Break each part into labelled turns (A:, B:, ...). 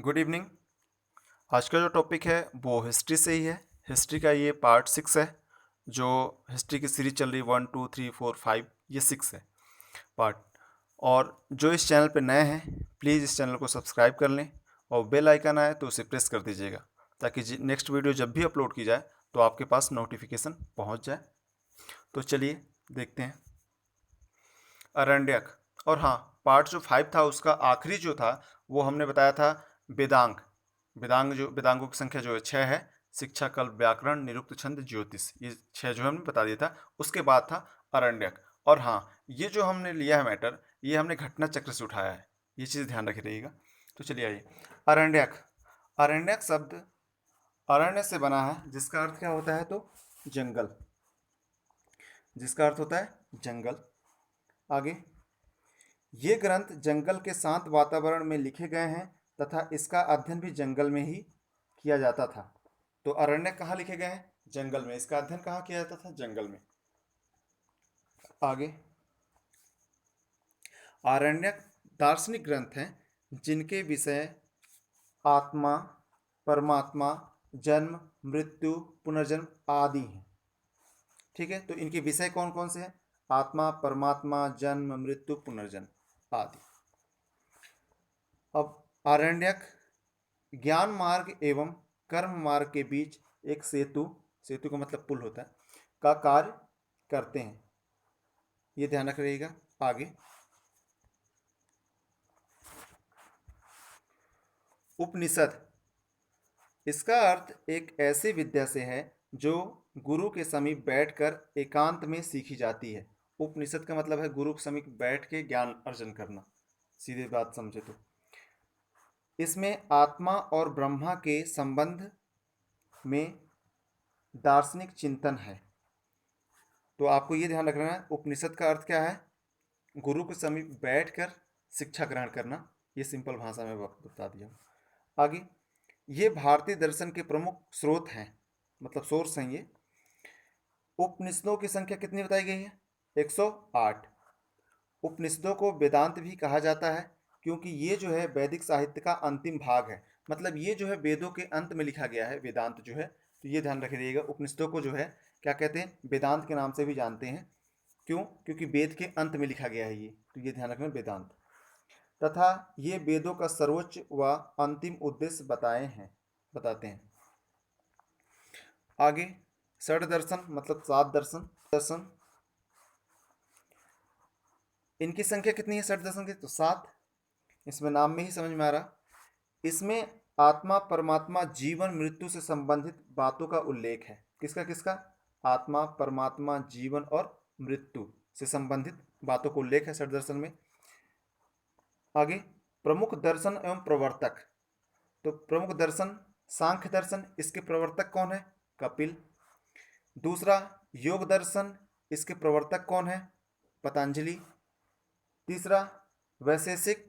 A: Good evening. आज का जो टॉपिक है वो हिस्ट्री से ही है। हिस्ट्री का ये पार्ट 6 है। जो हिस्ट्री की सीरीज चल रही 1 2 3 4 5, ये 6 है पार्ट। और जो इस चैनल पे नए हैं प्लीज़ इस चैनल को सब्सक्राइब कर लें और बेल आइकन आए तो उसे प्रेस कर दीजिएगा ताकि नेक्स्ट वीडियो जब भी अपलोड की जाए तो आपके पास नोटिफिकेशन पहुंच जाए। तो चलिए देखते हैं अरण्यक। और हाँ, पार्ट जो 5 था उसका आखिरी जो था वो हमने बताया था वेदांग। वेदांगों की संख्या जो है 6 है। शिक्षा, कल्प, व्याकरण, निरुक्त, छंद, ज्योतिष, ये 6 जो हमने बता दिया था। उसके बाद था अरण्यक। और हाँ, ये जो हमने लिया है मैटर, ये हमने घटना चक्र से उठाया है। ये चीज़ ध्यान रखे रहिएगा। तो चलिए आइए अरण्यक। अरण्यक शब्द अरण्य से बना है जिसका अर्थ क्या होता है तो जंगल। जिसका अर्थ होता है जंगल। आगे, ये ग्रंथ जंगल के शांत वातावरण में लिखे गए हैं तथा इसका अध्ययन भी जंगल में ही किया जाता था। तो अरण्य कहाँ लिखे गए हैं? जंगल में। इसका अध्ययन कहाँ किया जाता था? जंगल में। आगे, आरण्यक दार्शनिक ग्रंथ हैं जिनके विषय आत्मा, परमात्मा, जन्म, मृत्यु, पुनर्जन्म आदि हैं। ठीक है, तो इनके विषय कौन कौन से हैं? आत्मा, परमात्मा, जन्म, मृत्यु, पुनर्जन्म आदि। अब आरण्यक ज्ञान मार्ग एवं कर्म मार्ग के बीच एक सेतु, सेतु का मतलब पुल होता है, का कार्य करते हैं। ये ध्यान रखिएगा। आगे, उपनिषद, इसका अर्थ एक ऐसी विद्या से है जो गुरु के समीप बैठकर एकांत में सीखी जाती है। उपनिषद का मतलब है गुरु के समीप बैठ के ज्ञान अर्जन करना, सीधे बात समझे तो। इसमें आत्मा और ब्रह्मा के संबंध में दार्शनिक चिंतन है। तो आपको ये ध्यान रखना है, उपनिषद का अर्थ क्या है? गुरु के समीप बैठकर शिक्षा ग्रहण करना। ये सिंपल भाषा में बता दिया। आगे, ये भारतीय दर्शन के प्रमुख स्रोत हैं, मतलब सोर्स हैं ये। उपनिषदों की संख्या कितनी बताई गई है? 108। उपनिषदों को वेदांत भी कहा जाता है क्योंकि ये जो है वैदिक साहित्य का अंतिम भाग है। मतलब ये जो है वेदों के अंत में लिखा गया है वेदांत जो है। तो ये ध्यान रखिएगा, उपनिषदों को जो है क्या कहते हैं? वेदांत के नाम से भी जानते हैं। क्यों? क्योंकि वेद के अंत में लिखा गया है ये। तो ये ध्यान रखना, वेदांत। तथा ये वेदों का सर्वोच्च व अंतिम उद्देश्य बताते हैं। आगे, षड दर्शन मतलब 7 दर्शन। दर्शन, इनकी संख्या कितनी है षड दर्शन की? तो 7। इसमें नाम में ही समझ में आ रहा। इसमें आत्मा, परमात्मा, जीवन, मृत्यु से संबंधित बातों का उल्लेख है। किसका किसका? आत्मा, परमात्मा, जीवन और मृत्यु से संबंधित बातों का उल्लेख है षड दर्शन में। आगे, प्रमुख दर्शन एवं प्रवर्तक। तो प्रमुख दर्शन सांख्य दर्शन, इसके प्रवर्तक कौन है? कपिल। दूसरा, योग दर्शन, इसके प्रवर्तक कौन है? पतंजलि। तीसरा, वैशेषिक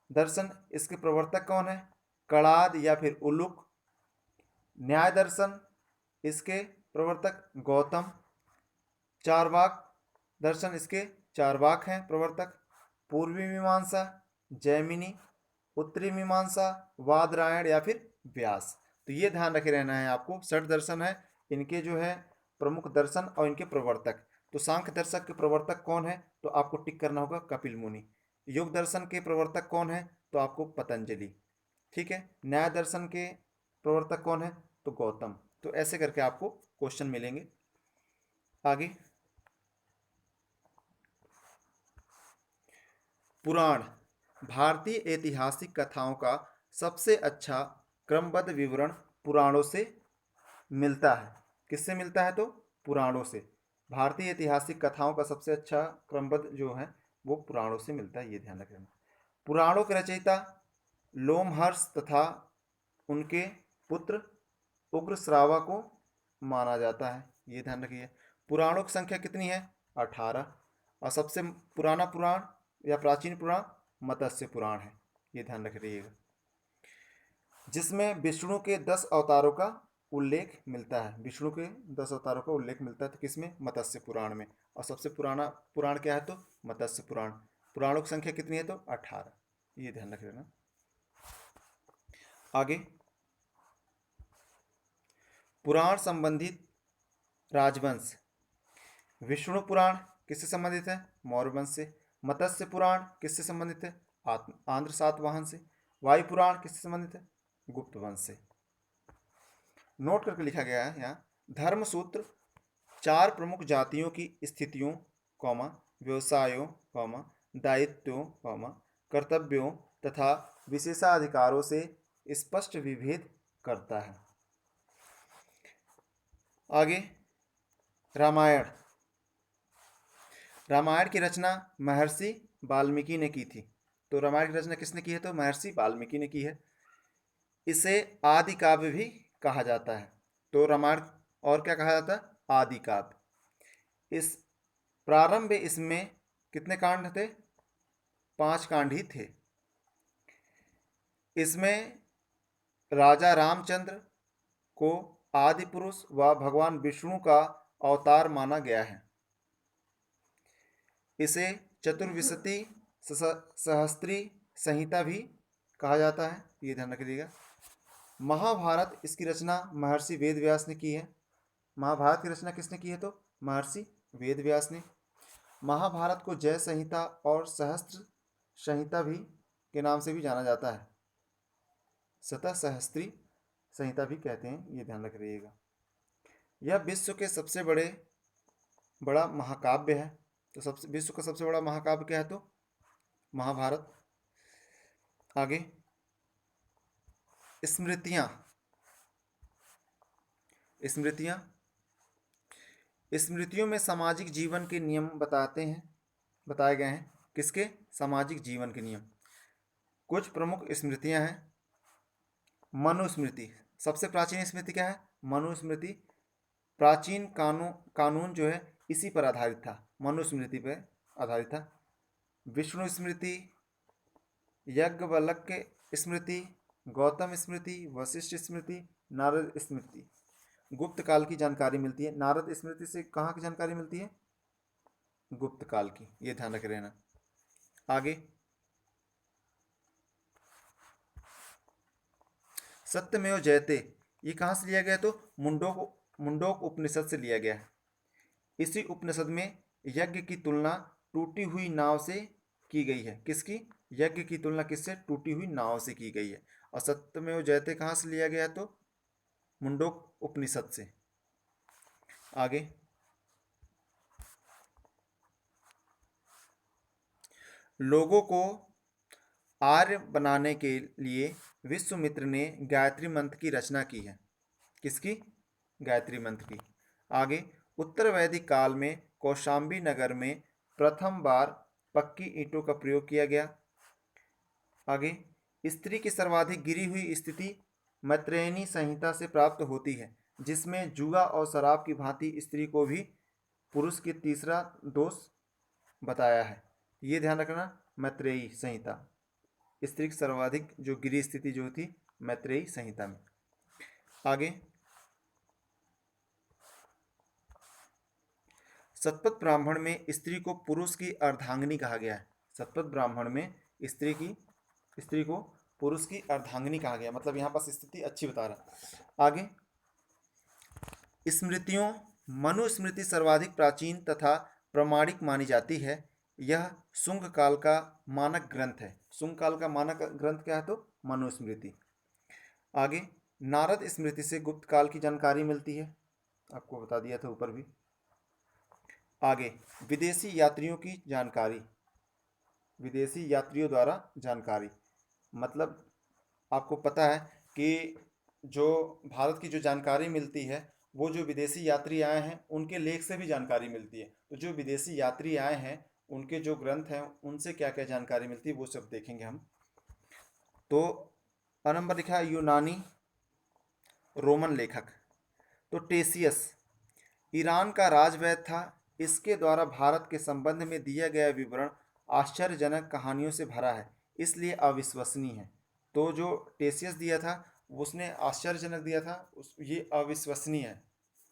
A: दर्शन, इसके प्रवर्तक कौन है? कणाद या फिर उलुक। न्याय दर्शन, इसके प्रवर्तक गौतम। चारवाक दर्शन, इसके चारवाक हैं प्रवर्तक। पूर्वी मीमांसा जैमिनी, उत्तरी मीमांसा वादरायण या फिर व्यास। तो ये ध्यान रखे रहना है आपको। षट दर्शन है, इनके जो है प्रमुख दर्शन और इनके प्रवर्तक। तो सांख्य दर्शक के प्रवर्तक कौन है? तो आपको टिक करना होगा कपिल मुनि। योग दर्शन के प्रवर्तक कौन है? तो आपको पतंजलि। ठीक है। न्याय दर्शन के प्रवर्तक कौन है? तो गौतम। तो ऐसे करके आपको क्वेश्चन मिलेंगे। आगे, पुराण, भारतीय ऐतिहासिक कथाओं का सबसे अच्छा क्रमबद्ध विवरण पुराणों से मिलता है। किससे मिलता है? तो पुराणों से। भारतीय ऐतिहासिक कथाओं का सबसे अच्छा क्रमबद्ध जो है वो पुराणों से मिलता है। ये ध्यान रखना। पुराणों के रचयिता लोमहर्ष तथा उनके पुत्र उग्रश्रावा को माना जाता है। ये ध्यान रखिए। पुराणों की संख्या कितनी है? 18। और सबसे पुराना पुराण या प्राचीन पुराण मत्स्य पुराण है। ये ध्यान रख रहिएगा, जिसमें विष्णु के 10 अवतारों का उल्लेख मिलता है। विष्णु के 10 अवतारों का उल्लेख मिलता है तो किसमें? मत्स्य पुराण में। और सबसे पुराना पुराण क्या है? तो मत्स्य पुराण। पुराणों की संख्या कितनी है? तो 18। ये ध्यान रख लेना। आगे, पुराण संबंधित राजवंश। विष्णु पुराण किससे संबंधित है? मौर्य वंश से। मत्स्य पुराण किससे संबंधित है? आंध्र सातवाहन से। वायु पुराण किससे संबंधित है? गुप्त वंश से। नोट करके लिखा गया है यहाँ, धर्मसूत्र 4 प्रमुख जातियों की स्थितियों, व्यवसायों, दायित्वों, कर्तव्यों तथा विशेषाधिकारों से स्पष्ट विभेद करता है। आगे, रामायण। रामायण की रचना महर्षि वाल्मीकि ने की थी। तो रामायण की रचना किसने की है? तो महर्षि वाल्मीकि ने की है। इसे आदि काव्य भी कहा जाता है। तो रामायण और क्या कहा जाता है? आदि काव्य। इस प्रारंभ में इसमें कितने कांड थे? 5 कांड ही थे। इसमें राजा रामचंद्र को आदि पुरुष व भगवान विष्णु का अवतार माना गया है। इसे चतुर्विंशति सहस्त्री संहिता भी कहा जाता है, ये ध्यान रखिएगा। महाभारत, इसकी रचना महर्षि वेदव्यास ने की है। महाभारत की रचना किसने की है? तो महर्षि वेदव्यास ने। महाभारत को जय संहिता और सहस्त्र संहिता भी के नाम से भी जाना जाता है। शत सहस्त्री संहिता भी कहते हैं, ये ध्यान रख रखिएगा। यह विश्व के सबसे बड़ा महाकाव्य है। तो विश्व का सबसे बड़ा महाकाव्य क्या है? तो महाभारत। आगे, स्मृतियाँ। स्मृतियों में सामाजिक जीवन के नियम बताए गए हैं। किसके? सामाजिक जीवन के नियम। कुछ प्रमुख स्मृतियाँ हैं। मनुस्मृति, सबसे प्राचीन स्मृति क्या है? मनुस्मृति। प्राचीन कानून जो है इसी पर आधारित था, मनुस्मृति पर आधारित था। विष्णु स्मृति, याज्ञवल्क्य स्मृति, गौतम स्मृति, वशिष्ठ स्मृति, नारद स्मृति। गुप्त काल की जानकारी मिलती है। नारद स्मृति से कहाँ की जानकारी मिलती है? गुप्त काल की, ये ध्यान रखे रहना। आगे, सत्यमेव जयते, ये कहाँ से लिया गया? तो मुंडोक उपनिषद से लिया गया है। इसी उपनिषद में यज्ञ की तुलना टूटी हुई नाव से की गई है। किसकी? यज्ञ की तुलना किससे? टूटी हुई नाव से की गई है। और सत्यमेव जयते कहाँ से लिया गया? तो मुंडोक उपनिषद से। आगे, लोगों को आर्य बनाने के लिए विश्वामित्र ने गायत्री मंत्र की रचना की है। किसकी? गायत्री मंत्र की। आगे, उत्तर वैदिक काल में कौशाम्बी नगर में प्रथम बार पक्की ईंटों का प्रयोग किया गया। आगे, स्त्री की सर्वाधिक गिरी हुई स्थिति मैत्रेयनी संहिता से प्राप्त होती है, जिसमें जुआ और शराब की भांति स्त्री को भी पुरुष की तीसरा दोष बताया है। ये ध्यान रखना, मैत्रेयी संहिता। स्त्री की सर्वाधिक जो गिरी स्थिति जो थी मैत्रेयी संहिता में। आगे, शतपथ ब्राह्मण में स्त्री को पुरुष की अर्धांगिनी कहा गया है। शतपथ ब्राह्मण में स्त्री को पुरुष की अर्धांगिनी कहा गया, मतलब यहाँ पर स्थिति अच्छी बता रहा। आगे, स्मृतियों, मनुस्मृति सर्वाधिक प्राचीन तथा प्रमाणिक मानी जाती है। यह शुंग काल का मानक ग्रंथ है। शुंग काल का मानक ग्रंथ क्या है? तो मनुस्मृति। आगे, नारद स्मृति से गुप्त काल की जानकारी मिलती है, आपको बता दिया था ऊपर भी। आगे, विदेशी यात्रियों की जानकारी, विदेशी यात्रियों द्वारा जानकारी, मतलब आपको पता है कि जो भारत की जो जानकारी मिलती है वो जो विदेशी यात्री आए हैं उनके लेख से भी जानकारी मिलती है। तो जो विदेशी यात्री आए हैं उनके जो ग्रंथ हैं उनसे क्या क्या जानकारी मिलती है वो सब देखेंगे हम। तो नंबर लिखा है यूनानी रोमन लेखक। तो टेसियस ईरान का राजवैद्य था। इसके द्वारा भारत के संबंध में दिया गया विवरण आश्चर्यजनक कहानियों से भरा है, इसलिए अविश्वसनीय है। तो जो टेसियस दिया था उसने आश्चर्यजनक दिया था, ये अविश्वसनीय है,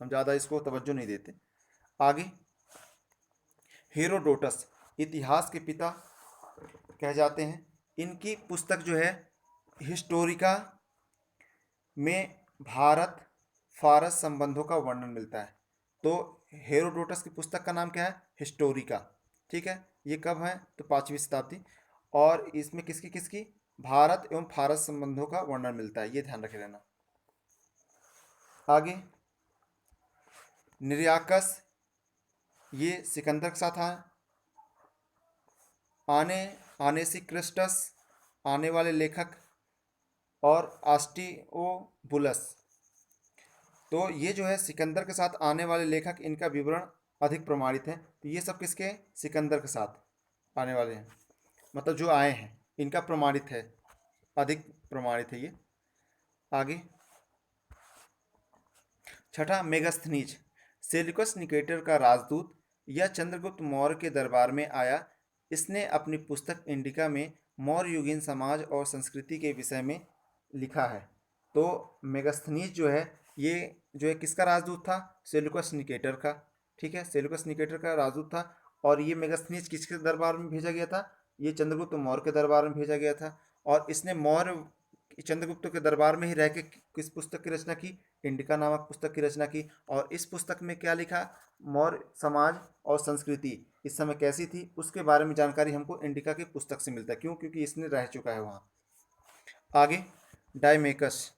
A: हम ज़्यादा इसको तवज्जो नहीं देते। आगे, हेरोडोटस इतिहास के पिता कह जाते हैं। इनकी पुस्तक जो है हिस्टोरिका में भारत फारस संबंधों का वर्णन मिलता है। तो हेरोडोटस की पुस्तक का नाम क्या है? हिस्टोरिका। ठीक है, ये कब है? तो 5वीं शताब्दी। और इसमें किसकी किसकी भारत एवं फारस संबंधों का वर्णन मिलता है, ये ध्यान रखे रहना। आगे निरियाकस, ये सिकंदर के साथ आए। आने आनेसी क्रिस्टस, आने वाले लेखक। और आस्टिओबुलस, तो ये जो है सिकंदर के साथ आने वाले लेखक, इनका विवरण अधिक प्रमाणित है। तो ये सब किसके? सिकंदर के साथ आने वाले हैं, मतलब जो आए हैं इनका प्रमाणित है, अधिक प्रमाणित है ये। आगे छठा, मेगास्थनीज, सेल्यूकस निकेटर का राजदूत। यह चंद्रगुप्त मौर्य के दरबार में आया। इसने अपनी पुस्तक इंडिका में मौर्य युगीन समाज और संस्कृति के विषय में लिखा है। तो मेगास्थनीज जो है, ये जो है किसका राजदूत था? सेल्यूकस निकेटर का। ठीक है, सेल्यूकस निकेटर का राजदूत था। और ये मेगास्थनीज किसके दरबार में भेजा गया था? ये चंद्रगुप्त मौर्य के दरबार में भेजा गया था। और इसने मौर्य चंद्रगुप्त के दरबार में ही रह के किस पुस्तक की रचना की? इंडिका नामक पुस्तक की रचना की। और इस पुस्तक में क्या लिखा? मौर्य समाज और संस्कृति इस समय कैसी थी, उसके बारे में जानकारी हमको इंडिका की पुस्तक से मिलता है। क्यों? क्योंकि इसने रह चुका है वहाँ। आगे डायमेकस,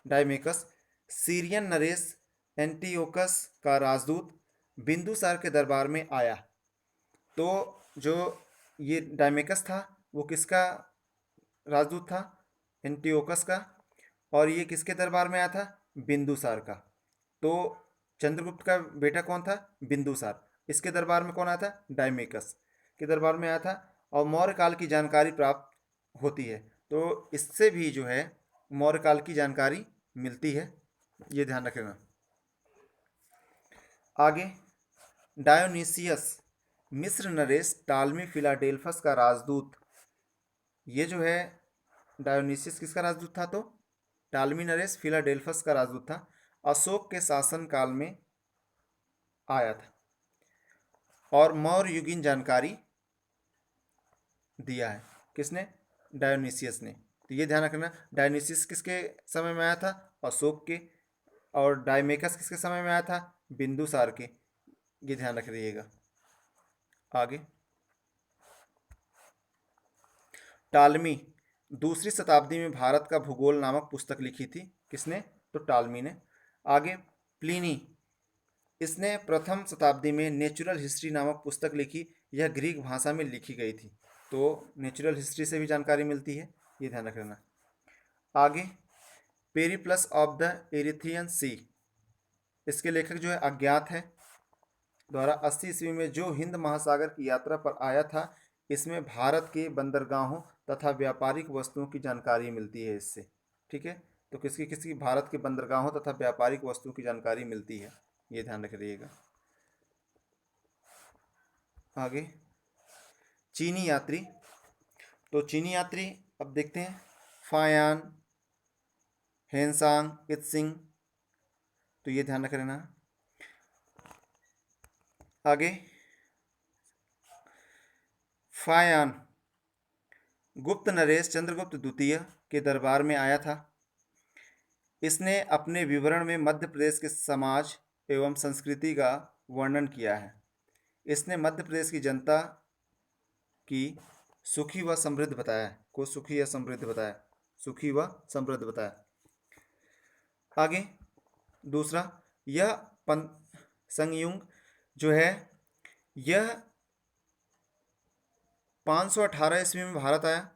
A: डायमेकस सीरियन नरेश एंटियोकस का राजदूत बिंदुसार के दरबार में आया। तो जो ये डायमेकस था, वो किसका राजदूत था? एंटियोकस का। और ये किसके दरबार में आया था? बिंदुसार का। तो चंद्रगुप्त का बेटा कौन था? बिंदुसार। इसके दरबार में कौन आया था? डायमेकस के दरबार में आया था। और मौर्य काल की जानकारी प्राप्त होती है। तो इससे भी जो है मौर्य काल की जानकारी मिलती है, ये ध्यान रखना। आगे डायोनीसियस, मिस्र नरेश टालमी फिलाडेल्फस का राजदूत। ये जो है डायोनीसियस किसका राजदूत था? तो टालमी नरेश फिलाडेल्फस का राजदूत था। अशोक के शासन काल में आया था और मौर्य युगीन जानकारी दिया है। किसने? डायोनीसियस ने। तो ये ध्यान रखना, डायोनीसियस किसके समय में आया था? अशोक के। और डायमेकस किसके समय में आया था? बिंदुसार के। ये ध्यान रख रहिएगा। आगे टालमी, 2री शताब्दी में भारत का भूगोल नामक पुस्तक लिखी थी। किसने? तो टालमी ने। आगे प्लिनी, इसने प्रथम शताब्दी में नेचुरल हिस्ट्री नामक पुस्तक लिखी। यह ग्रीक भाषा में लिखी गई थी। तो नेचुरल हिस्ट्री से भी जानकारी मिलती है, ये ध्यान रखना। आगे पेरिप्लस ऑफ द एरिथ्रियन सी, इसके लेखक जो है अज्ञात है, द्वारा 80 ईस्वी में जो हिंद महासागर की यात्रा पर आया था। इसमें भारत के बंदरगाहों तथा व्यापारिक वस्तुओं की जानकारी मिलती है इससे। ठीक है, तो किसकी किसकी? भारत के बंदरगाहों तथा व्यापारिक वस्तुओं की जानकारी मिलती है, ये ध्यान रखिएगा। आगे चीनी यात्री, तो चीनी यात्री अब देखते हैं। फायान, हेनसांग, इत्सिंग, तो ये ध्यान रख लेना। आगे फायान गुप्त नरेश चंद्रगुप्त द्वितीय के दरबार में आया था। इसने अपने विवरण में मध्य प्रदेश के समाज एवं संस्कृति का वर्णन किया है। इसने मध्य प्रदेश की जनता की सुखी व समृद्ध बताया, को सुखी या समृद्ध बताया, सुखी व समृद्ध बताया। आगे दूसरा, यह संयुग जो है, यह 518 ईस्वी में भारत आया।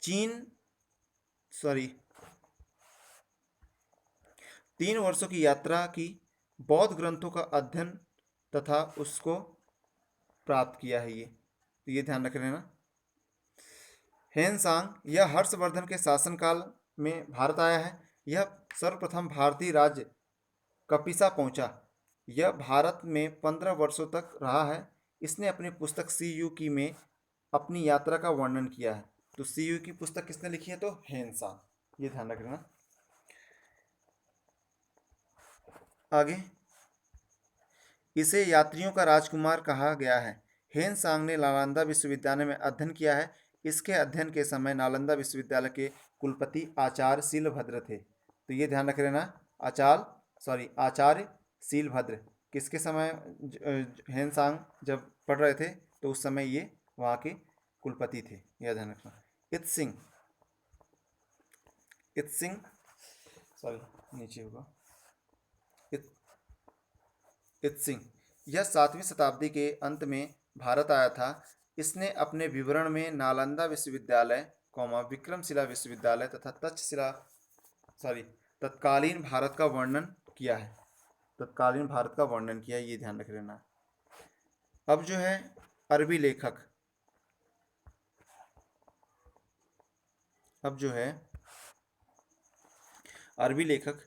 A: चीन सॉरी 3 वर्षों की यात्रा की, बौद्ध ग्रंथों का अध्ययन तथा उसको प्राप्त किया है ये, तो ये ध्यान रख लेना। हेनसांग, यह हर्षवर्धन के शासनकाल में भारत आया है। यह सर्वप्रथम भारतीय राज्य कपिसा पहुंचा। यह भारत में 15 वर्षों तक रहा है। इसने अपनी पुस्तक सी यू की में अपनी यात्रा का वर्णन किया है। तो सी यू की पुस्तक किसने लिखी है? तो हेनसांग, ये ध्यान रखना। आगे इसे यात्रियों का राजकुमार कहा गया है। हेनसांग ने नालंदा विश्वविद्यालय में अध्ययन किया है। इसके अध्ययन के समय नालंदा विश्वविद्यालय के कुलपति आचार्य शीलभद्र थे। तो ये ध्यान रख लेना, आचार्य शीलभद्र किसके समय हेनसांग जब पढ़ रहे थे तो उस समय ये वहाँ के कुलपति थे, यह ध्यान रखना। इत सिंह नीचे होगा, इत सिंह यह 7वीं शताब्दी के अंत में भारत आया था। इसने अपने विवरण में नालंदा विश्वविद्यालय, विक्रमशिला विश्वविद्यालय तथा तत्कालीन भारत का वर्णन किया है। तत्कालीन भारत का वर्णन किया है, ये ध्यान रख लेना। अब जो है अरबी लेखक,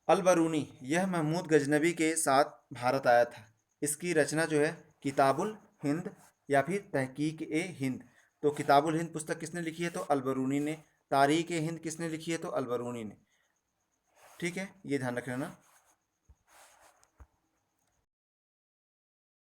A: अल-बरूनी, यह महमूद गजनबी के साथ भारत आया था। इसकी रचना जो है किताबुल हिंद या फिर तहकीक ए हिंद। तो किताबुल हिंद पुस्तक किसने लिखी है? तो अल-बरूनी ने। तारीख ए हिंद किसने लिखी है? तो अल-बरूनी ने। ठीक है, ये ध्यान रख लेना।